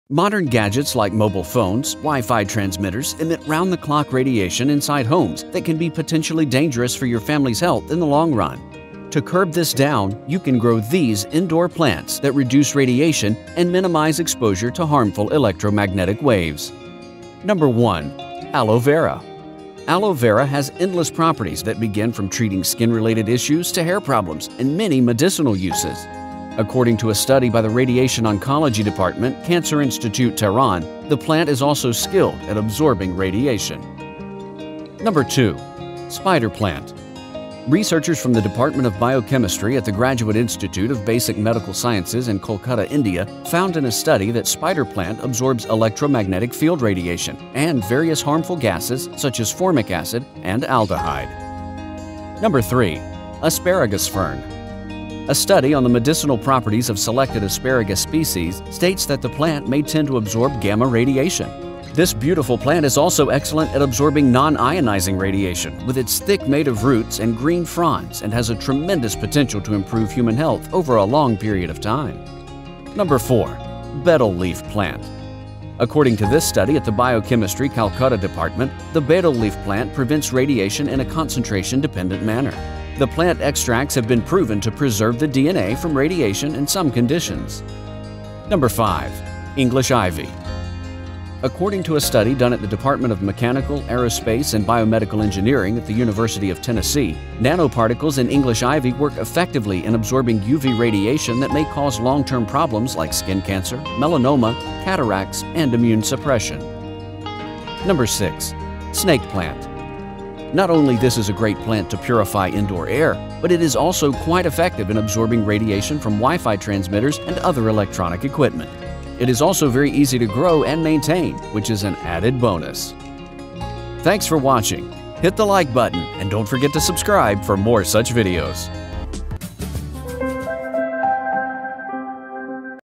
Modern gadgets like mobile phones, Wi-Fi transmitters emit round-the-clock radiation inside homes that can be potentially dangerous for your family's health in the long run. To curb this down, you can grow these indoor plants that reduce radiation and minimize exposure to harmful electromagnetic waves. Number 1. Aloe Vera. Aloe Vera has endless properties that begin from treating skin-related issues to hair problems and many medicinal uses. According to a study by the Radiation Oncology Department, Cancer Institute Tehran, the plant is also skilled at absorbing radiation. Number 2. Spider plant. Researchers from the Department of Biochemistry at the Graduate Institute of Basic Medical Sciences in Kolkata, India, found in a study that spider plant absorbs electromagnetic field radiation and various harmful gases such as formic acid and aldehyde. Number 3. Asparagus fern. A study on the medicinal properties of selected asparagus species states that the plant may tend to absorb gamma radiation. This beautiful plant is also excellent at absorbing non-ionizing radiation with its thick native roots and green fronds, and has a tremendous potential to improve human health over a long period of time. Number 4. Betel leaf plant. According to this study at the Biochemistry Calcutta Department, the betel leaf plant prevents radiation in a concentration-dependent manner. The plant extracts have been proven to preserve the DNA from radiation in some conditions. Number 5. English ivy. According to a study done at the Department of Mechanical, Aerospace, and Biomedical Engineering at the University of Tennessee, nanoparticles in English ivy work effectively in absorbing UV radiation that may cause long-term problems like skin cancer, melanoma, cataracts, and immune suppression. Number 6. Snake plant. Not only this is a great plant to purify indoor air, but it is also quite effective in absorbing radiation from Wi-Fi transmitters and other electronic equipment. It is also very easy to grow and maintain, which is an added bonus. Thanks for watching. Hit the like button and don't forget to subscribe for more such videos.